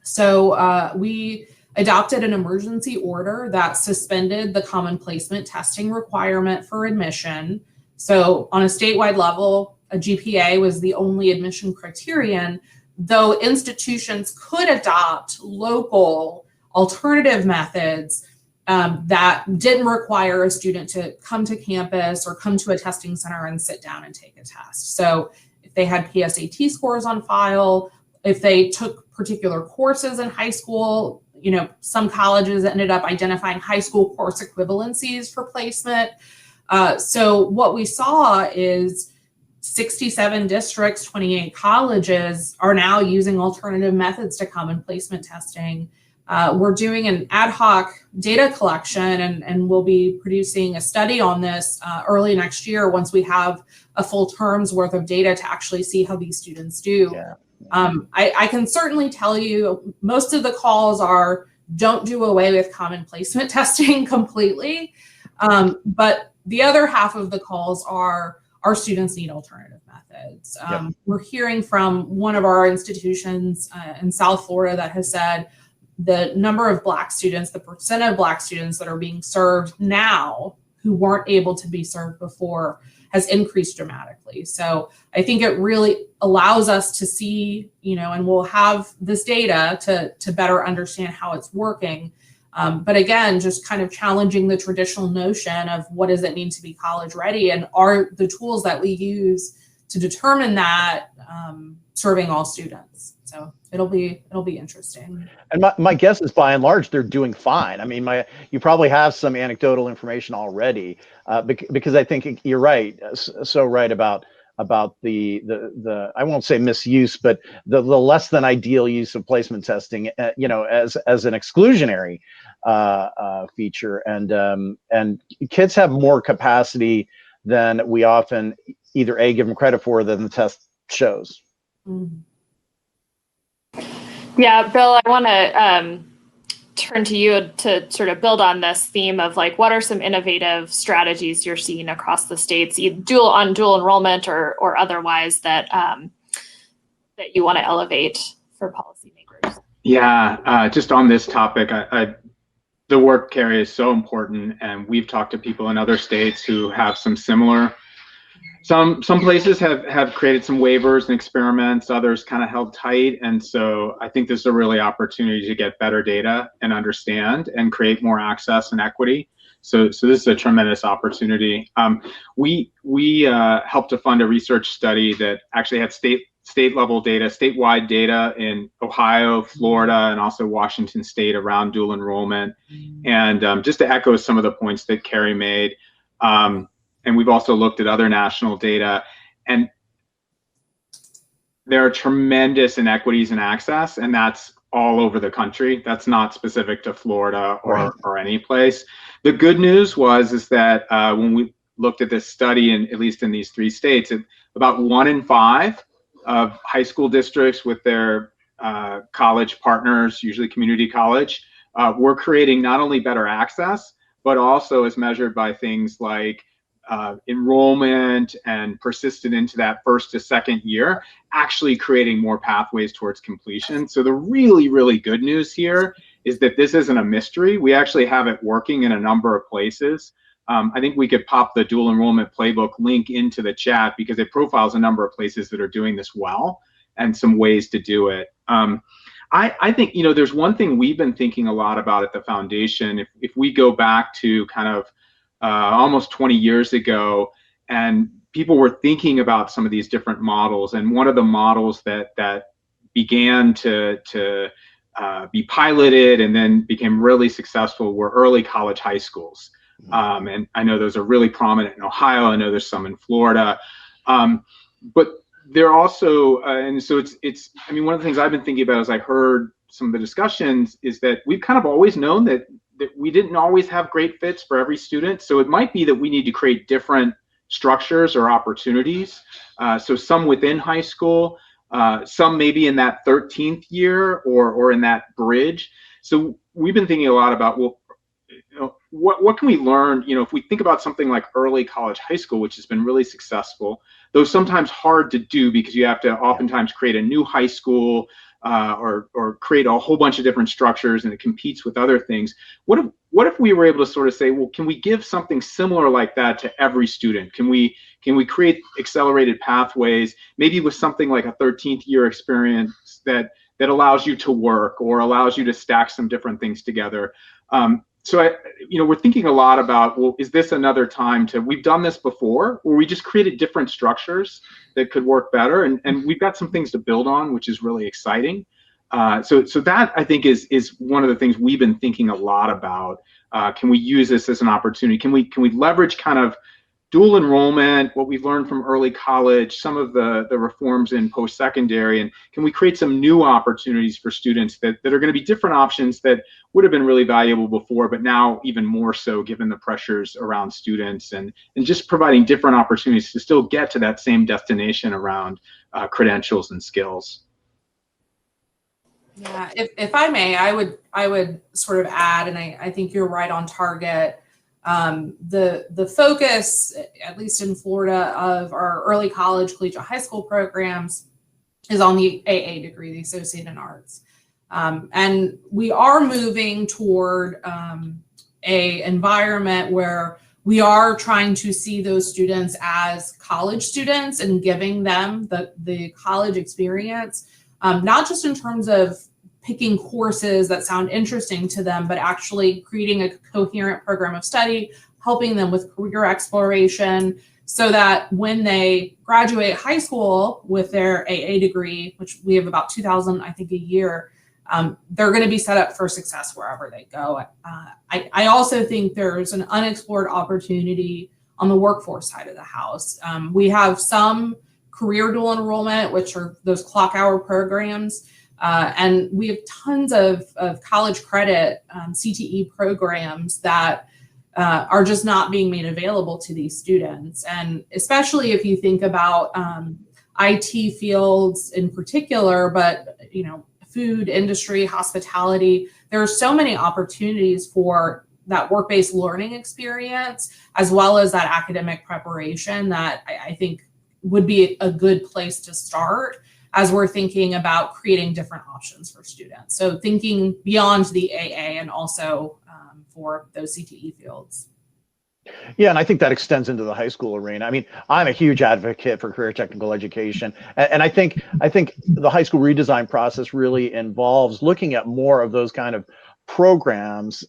So we adopted an emergency order that suspended the common placement testing requirement for admission. So on a statewide level, a GPA was the only admission criterion, though institutions could adopt local alternative methods that didn't require a student to come to campus or come to a testing center and sit down and take a test. So if they had PSAT scores on file, if they took particular courses in high school, you know, some colleges ended up identifying high school course equivalencies for placement. So what we saw is 67 districts, 28 colleges are now using alternative methods to common placement testing. We're doing an ad hoc data collection, and we'll be producing a study on this early next year once we have a full term's worth of data to actually see how these students do. Yeah. I can certainly tell you most of the calls are, don't do away with common placement testing completely. But the other half of the calls are, our students need alternative methods. Yep. We're hearing from one of our institutions in South Florida that has said the number of Black students, the percent of Black students that are being served now who weren't able to be served before has increased dramatically. So I think it really allows us to see, you know, and we'll have this data to better understand how it's working. But again, just kind of challenging the traditional notion of what does it mean to be college ready, and are the tools that we use to determine that serving all students. So it'll be interesting. And my guess is by and large they're doing fine. I mean, you probably have some anecdotal information already, because I think you're right, so right about the I won't say misuse, but the less than ideal use of placement testing, you know, as an exclusionary feature, and kids have more capacity than we often either give them credit for than the test shows. Mm-hmm. Yeah, Bill, I want to turn to you to sort of build on this theme of like, what are some innovative strategies you're seeing across the states, dual enrollment or otherwise, that that you want to elevate for policymakers? Yeah, just on this topic, the work, Carrie, is so important, and we've talked to people in other states who have some similar. Some places have created some waivers and experiments, others kind of held tight. And so I think this is a really opportunity to get better data and understand and create more access and equity. So this is a tremendous opportunity. We helped to fund a research study that actually had statewide data in Ohio, Florida, and also Washington State around dual enrollment. And just to echo some of the points that Carrie made, and we've also looked at other national data, and there are tremendous inequities in access, and that's all over the country. That's not specific to Florida or any place. The good news is that when we looked at this study, and at least in these 3 states, about 1 in 5 of high school districts with their college partners, usually community college, were creating not only better access, but also as measured by things like enrollment and persistent into that first to second year, actually creating more pathways towards completion. So the really, really good news here is that this isn't a mystery. We actually have it working in a number of places. I think we could pop the dual enrollment playbook link into the chat because it profiles a number of places that are doing this well and some ways to do it. I think, there's one thing we've been thinking a lot about at the foundation. If we go back to kind of almost 20 years ago, and people were thinking about some of these different models, and one of the models that began to be piloted and then became really successful were early college high schools. And I know those are really prominent in Ohio. I know there's some in Florida, but they're also, and so it's. I mean, one of the things I've been thinking about as I heard some of the discussions is that we've kind of always known that we didn't always have great fits for every student. So it might be that we need to create different structures or opportunities. So some within high school, some maybe in that 13th year or in that bridge. So we've been thinking a lot about, well, what can we learn? If we think about something like early college high school, which has been really successful, though sometimes hard to do because you have to oftentimes create a new high school, or create a whole bunch of different structures, and it competes with other things. What if we were able to sort of say, well, can we give something similar like that to every student? Can we create accelerated pathways, maybe with something like a 13th year experience that allows you to work or allows you to stack some different things together? So we're thinking a lot about, well, is this another time we've done this before, where we just created different structures that could work better, and we've got some things to build on, which is really exciting. So that, I think, is one of the things we've been thinking a lot about. Can we use this as an opportunity? Can we leverage kind of dual enrollment, what we've learned from early college, some of the reforms in post-secondary, and can we create some new opportunities for students that are going to be different options that would have been really valuable before, but now even more so given the pressures around students, and just providing different opportunities to still get to that same destination around credentials and skills. Yeah, if I may, I would sort of add, and I think you're right on target. The focus, at least in Florida, of our early college, collegiate high school programs is on the AA degree, the Associate in Arts. And we are moving toward a environment where we are trying to see those students as college students and giving them the college experience, not just in terms of picking courses that sound interesting to them, but actually creating a coherent program of study, helping them with career exploration, so that when they graduate high school with their AA degree, which we have about 2,000, I think, a year, they're going to be set up for success wherever they go. I also think there's an unexplored opportunity on the workforce side of the house. We have some career dual enrollment, which are those clock hour programs. And we have tons of college credit CTE programs that are just not being made available to these students. And especially if you think about IT fields in particular, but food industry, hospitality, there are so many opportunities for that work-based learning experience, as well as that academic preparation, that I think would be a good place to start as we're thinking about creating different options for students. So thinking beyond the AA and also for those CTE fields. Yeah, and I think that extends into the high school arena. I mean, I'm a huge advocate for career technical education, and I think the high school redesign process really involves looking at more of those kind of programs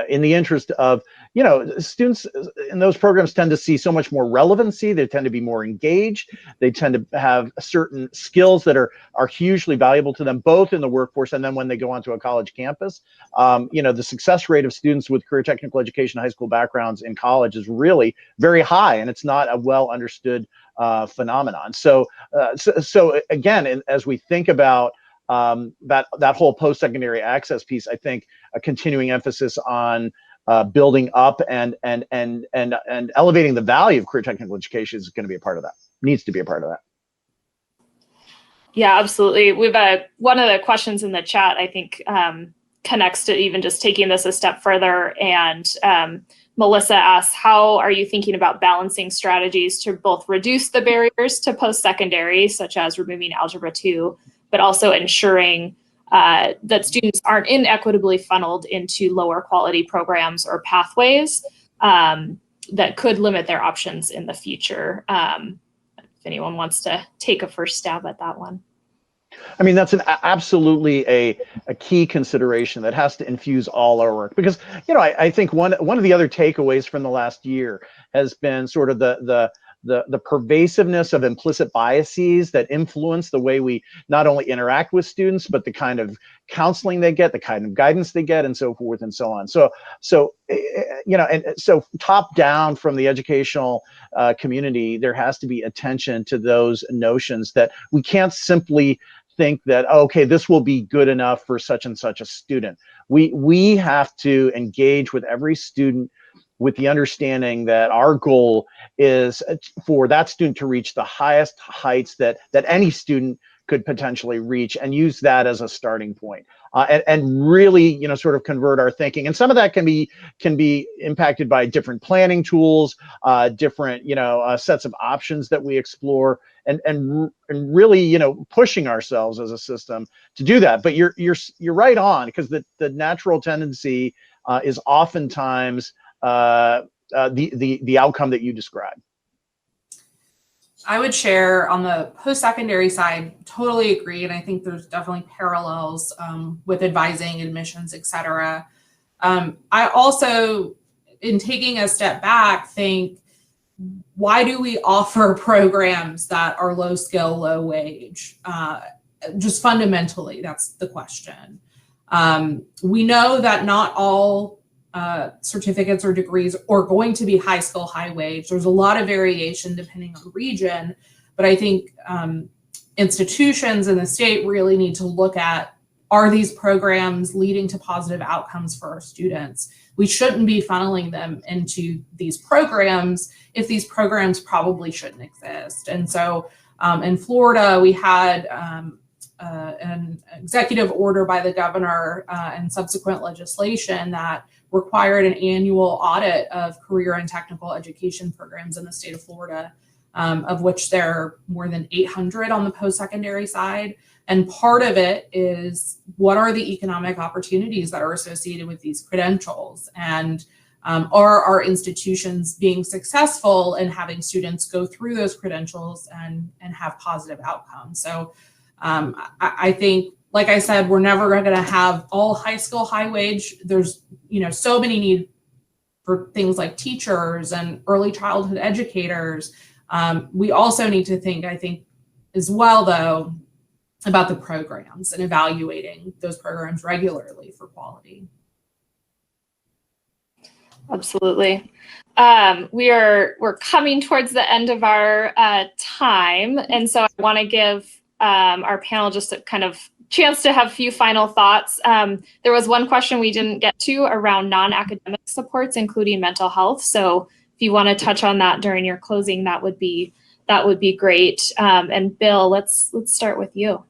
in the interest of, you know, students in those programs tend to see so much more relevancy. They tend to be more engaged. They tend to have certain skills that are hugely valuable to them, both in the workforce and then when they go onto a college campus. You know, the success rate of students with career technical education, high school backgrounds in college is really very high, and it's not a well understood phenomenon. So again, as we think about that whole post-secondary access piece, I think a continuing emphasis on building up and elevating the value of career technical education is going to be a part of that. Needs to be a part of that. Yeah, absolutely. We've one of the questions in the chat, I think, connects to even just taking this a step further. And Melissa asks, how are you thinking about balancing strategies to both reduce the barriers to post-secondary, such as removing Algebra 2, but also ensuring that students aren't inequitably funneled into lower quality programs or pathways that could limit their options in the future? If anyone wants to take a first stab at that one. I mean, that's absolutely a key consideration that has to infuse all our work, because, you know, I think one of the other takeaways from the last year has been sort of the pervasiveness of implicit biases that influence the way we not only interact with students, but the kind of counseling they get, the kind of guidance they get, and so forth and so on. So you know, and so top down from the educational community, there has to be attention to those notions that we can't simply think that, oh, okay, this will be good enough for such and such a student. We have to engage with every student with the understanding that our goal is for that student to reach the highest heights that any student could potentially reach, and use that as a starting point, and really, you know, sort of convert our thinking. And some of that can be impacted by different planning tools, different, you know, sets of options that we explore, and really, you know, pushing ourselves as a system to do that. But you're right on, because the natural tendency is oftentimes the outcome that you described. I would share on the post-secondary side, totally agree. And I think there's definitely parallels with advising, admissions, et cetera. I also, in taking a step back, think, why do we offer programs that are low skill, low wage? Just fundamentally, that's the question. We know that not all certificates or degrees are going to be high skill, high wage. There's a lot of variation depending on region, but I think institutions in the state really need to look at, are these programs leading to positive outcomes for our students? We shouldn't be funneling them into these programs if these programs probably shouldn't exist. And so in Florida, we had an executive order by the governor and subsequent legislation that required an annual audit of career and technical education programs in the state of Florida, of which there are more than 800 on the post-secondary side. And part of it is, what are the economic opportunities that are associated with these credentials? And are our institutions being successful in having students go through those credentials and have positive outcomes? So I think, like I said, we're never going to have all high skill, high wage. There's, you know, so many need for things like teachers and early childhood educators. We also need to think, I think, as well, though, about the programs and evaluating those programs regularly for quality. Absolutely. We're coming towards the end of our time, and so I want to give our panel just a kind of chance to have a few final thoughts. There was one question we didn't get to around non-academic supports, including mental health. So if you want to touch on that during your closing, that would be great. And Bill, let's start with you.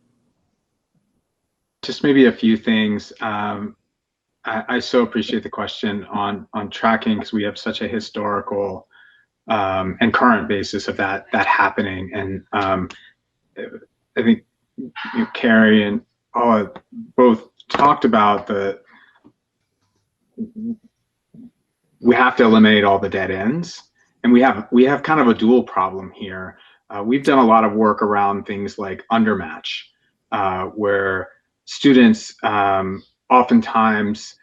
Just maybe a few things. I so appreciate the question on tracking, because we have such a historical and current basis of that happening. And I think Carrie and Paula both talked about we have to eliminate all the dead ends, and we have kind of a dual problem here. We've done a lot of work around things like undermatch, where students oftentimes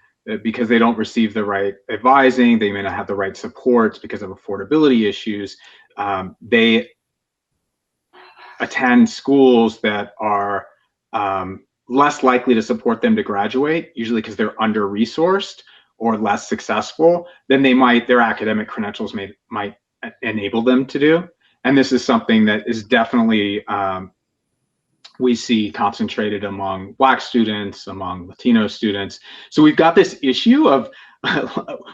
because they don't receive the right advising, they may not have the right supports because of affordability issues. They attend schools that are less likely to support them to graduate, usually because they're under-resourced or less successful than their academic credentials might enable them to do. And this is something that is definitely we see concentrated among Black students, among Latino students. So we've got this issue of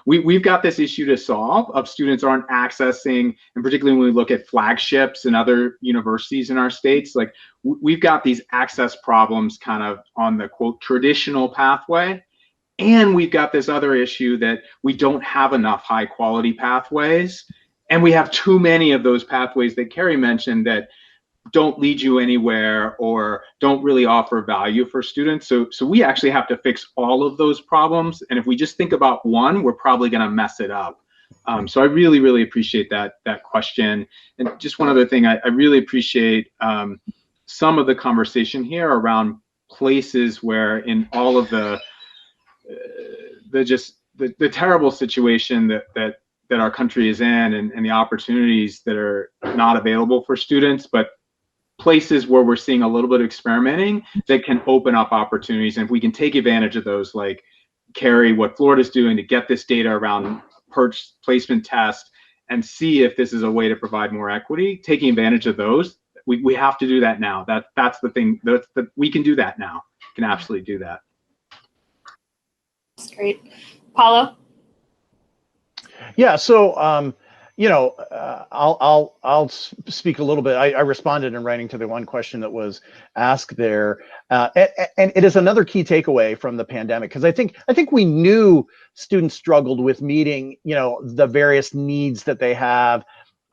we've got this issue to solve of students aren't accessing, and particularly when we look at flagships and other universities in our states, like we've got these access problems kind of on the quote traditional pathway. And we've got this other issue that we don't have enough high quality pathways. And we have too many of those pathways that Carrie mentioned that don't lead you anywhere or don't really offer value for students. So we actually have to fix all of those problems. And if we just think about one, we're probably going to mess it up. So I really, really appreciate that question. And just one other thing, I really appreciate some of the conversation here around places where in all of the terrible situation that our country is in and the opportunities that are not available for students, but places where we're seeing a little bit of experimenting that can open up opportunities. And if we can take advantage of those, like Carrie, what Florida's doing to get this data around perch placement test and see if this is a way to provide more equity, taking advantage of those, we have to do that now. That's the thing, we can do that now. We can absolutely do that. That's great. Paulo? Yeah, so I'll speak a little bit. I responded in writing to the one question that was asked there, and it is another key takeaway from the pandemic, because I think we knew students struggled with meeting the various needs that they have,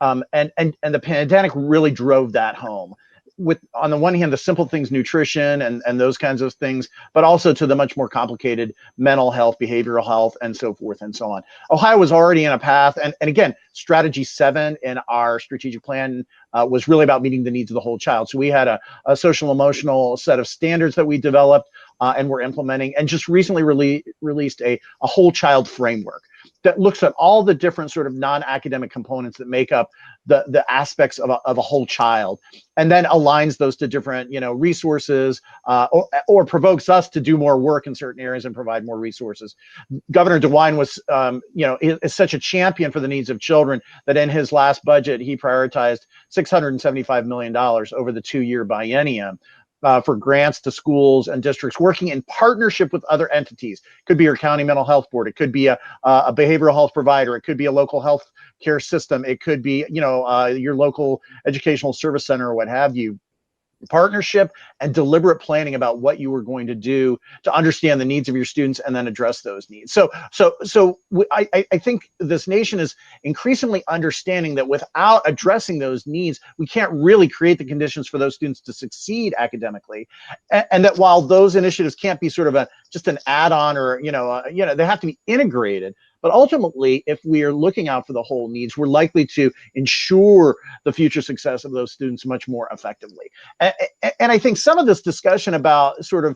and the pandemic really drove that home. With, on the one hand, the simple things, nutrition and those kinds of things, but also to the much more complicated mental health, behavioral health, and so forth and so on. Ohio was already in a path, and again, strategy 7 in our strategic plan was really about meeting the needs of the whole child. So we had a social emotional set of standards that we developed and we're implementing, and just recently released a whole child framework that looks at all the different sort of non-academic components that make up the aspects of a whole child, and then aligns those to different resources, or provokes us to do more work in certain areas and provide more resources. Governor DeWine was is such a champion for the needs of children that in his last budget he prioritized $675 million over the 2-year biennium for grants to schools and districts working in partnership with other entities. Could be your county mental health board, it could be a behavioral health provider, it could be a local health care system, it could be your local educational service center or what have you. Partnership and deliberate planning about what you were going to do to understand the needs of your students and then address those needs. So I think this nation is increasingly understanding that without addressing those needs, we can't really create the conditions for those students to succeed academically, and that while those initiatives can't be sort of just an add-on or they have to be integrated. But ultimately, if we are looking out for the whole needs, we're likely to ensure the future success of those students much more effectively. And I think some of this discussion about sort of,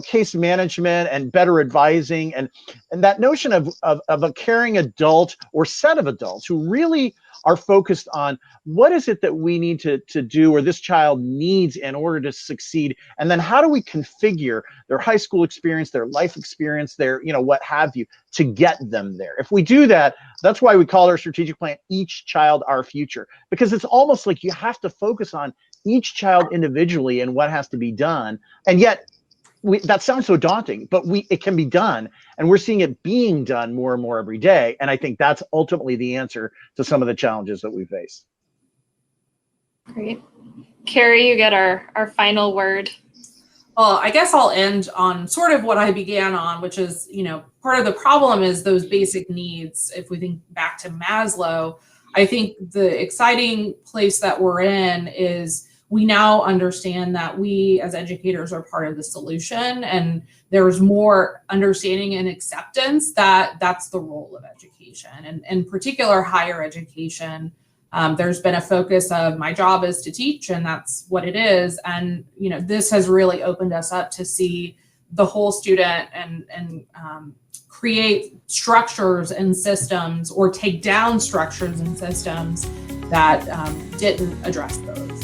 case management and better advising and that notion of a caring adult or set of adults who really are focused on what is it that we need to do or this child needs in order to succeed, and then how do we configure their high school experience, their life experience, their what have you, to get them there. If we do that, that's why we call our strategic plan Each Child Our Future, because it's almost like you have to focus on each child individually and what has to be done. And yet that sounds so daunting, but it can be done, and we're seeing it being done more and more every day. And I think that's ultimately the answer to some of the challenges that we face. Great. Carrie, you get our final word. Well, I guess I'll end on sort of what I began on, which is, part of the problem is those basic needs. If we think back to Maslow, I think the exciting place that we're in is we now understand that we as educators are part of the solution, and there's more understanding and acceptance that that's the role of education, and in particular higher education. There's been a focus of my job is to teach, and that's what it is. And this has really opened us up to see the whole student and create structures and systems, or take down structures and systems that didn't address those.